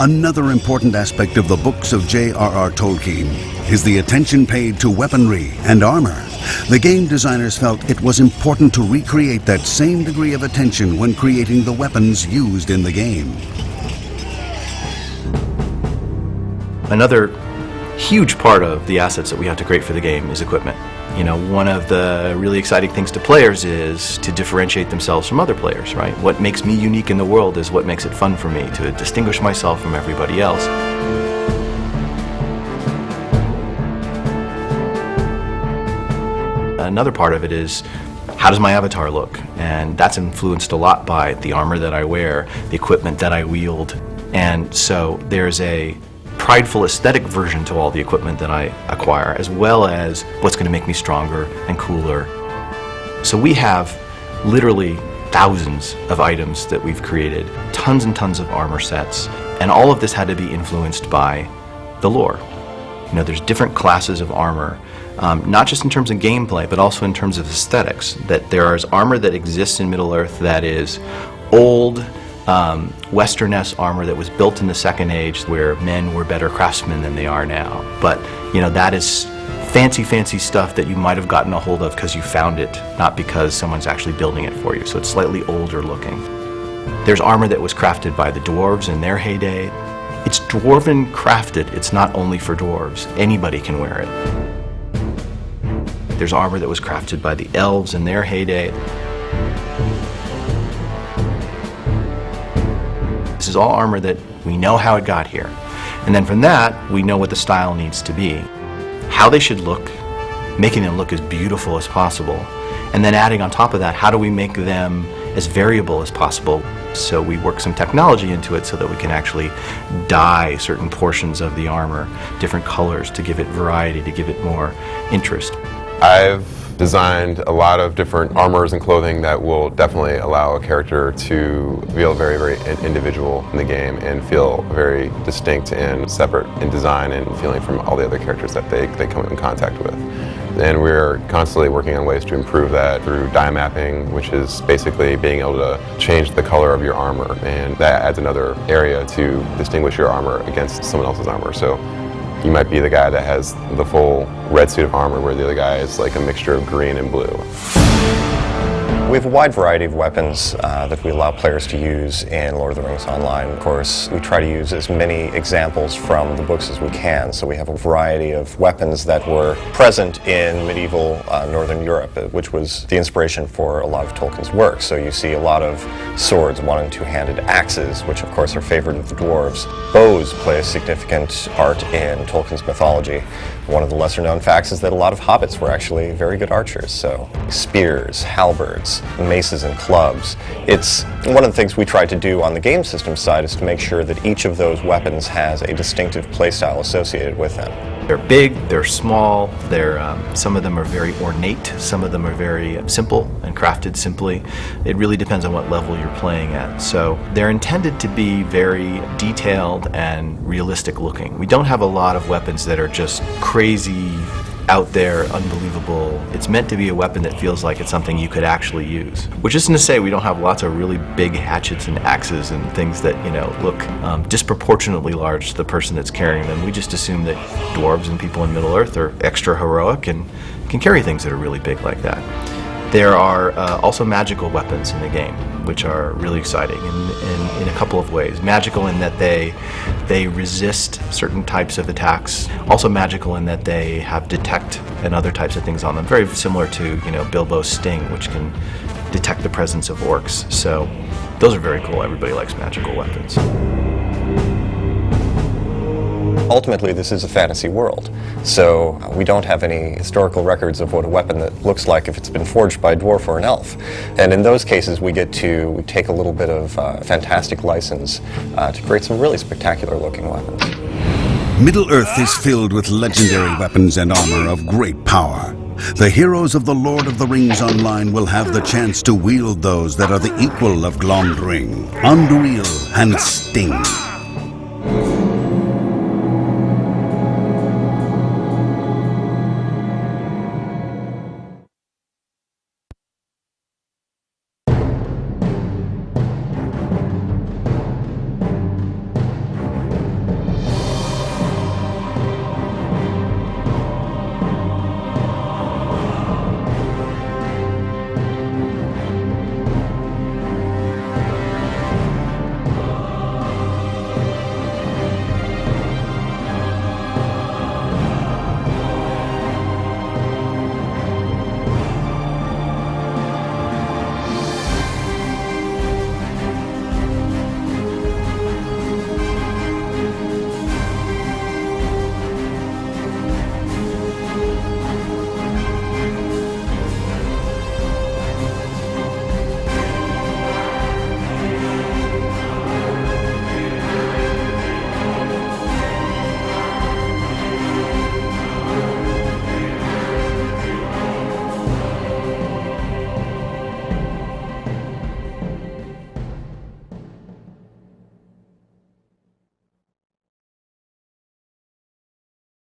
Another important aspect of the books of J.R.R. Tolkien is the attention paid to weaponry and armor. The game designers felt it was important to recreate that same degree of attention when creating the weapons used in the game. Another huge part of the assets that we have to create for the game is equipment. You know, one of the really exciting things to players is to differentiate themselves from other players, right? What makes me unique in the world is what makes it fun for me, to distinguish myself from everybody else. Another part of it is, how does my avatar look? And that's influenced a lot by the armor that I wear, the equipment that I wield. And so there's a prideful aesthetic version to all the equipment that I acquire, as well as what's going to make me stronger and cooler. So we have literally thousands of items that we've created, tons and tons of armor sets, and all of this had to be influenced by the lore. You know, there's different classes of armor, not just in terms of gameplay, but also in terms of aesthetics. That there is armor that exists in Middle-earth that is old, Western-esque armor that was built in the Second Age, where men were better craftsmen than they are now. But, you know, that is fancy stuff that you might have gotten a hold of because you found it, not because someone's actually building it for you. So it's slightly older looking. There's armor that was crafted by the dwarves in their heyday. It's dwarven crafted. It's not only for dwarves. Anybody can wear it. There's armor that was crafted by the elves in their heyday. This is all armor that we know how it got here. And then from that, we know what the style needs to be, how they should look, making them look as beautiful as possible. And then adding on top of that, how do we make them as variable as possible? So we work some technology into it so that we can actually dye certain portions of the armor, different colors, to give it variety, to give it more interest. I've designed a lot of different armors and clothing that will definitely allow a character to feel very individual in the game and feel very distinct and separate in design and feeling from all the other characters that they come in contact with. And we're constantly working on ways to improve that through dye mapping, which is basically being able to change the color of your armor, and that adds another area to distinguish your armor against someone else's armor. So you might be the guy that has the full red suit of armor, where the other guy is like a mixture of green and blue. We have a wide variety of weapons that we allow players to use in Lord of the Rings Online. Of course, we try to use as many examples from the books as we can, so we have a variety of weapons that were present in medieval Northern Europe, which was the inspiration for a lot of Tolkien's work. So you see a lot of swords, one- and two-handed axes, which of course are favored of the dwarves. Bows play a significant part in Tolkien's mythology. One of the lesser-known facts is that a lot of hobbits were actually very good archers, so spears, halberds, maces and clubs. It's one of the things we try to do on the game system side is to make sure that each of those weapons has a distinctive playstyle associated with them. They're big, they're small, some of them are very ornate, some of them are very simple and crafted simply. It really depends on what level you're playing at. So they're intended to be very detailed and realistic looking. We don't have a lot of weapons that are just crazy, out there, unbelievable. It's meant to be a weapon that feels like it's something you could actually use. Which isn't to say we don't have lots of really big hatchets and axes and things that, you know, look disproportionately large to the person that's carrying them. We just assume that dwarves and people in Middle-earth are extra heroic and can carry things that are really big like that. There are also magical weapons in the game, which are really exciting in a couple of ways. Magical in that they resist certain types of attacks. Also magical in that they have detect and other types of things on them. Very similar to, you know, Bilbo's sting, which can detect the presence of orcs. So those are very cool. Everybody likes magical weapons. Ultimately, this is a fantasy world, so we don't have any historical records of what a weapon that looks like if it's been forged by a dwarf or an elf. And in those cases, we get to take a little bit of fantastic license to create some really spectacular looking weapons. Middle-earth is filled with legendary weapons and armor of great power. The heroes of the Lord of the Rings Online will have the chance to wield those that are the equal of Glomdring, Anduril, and Sting.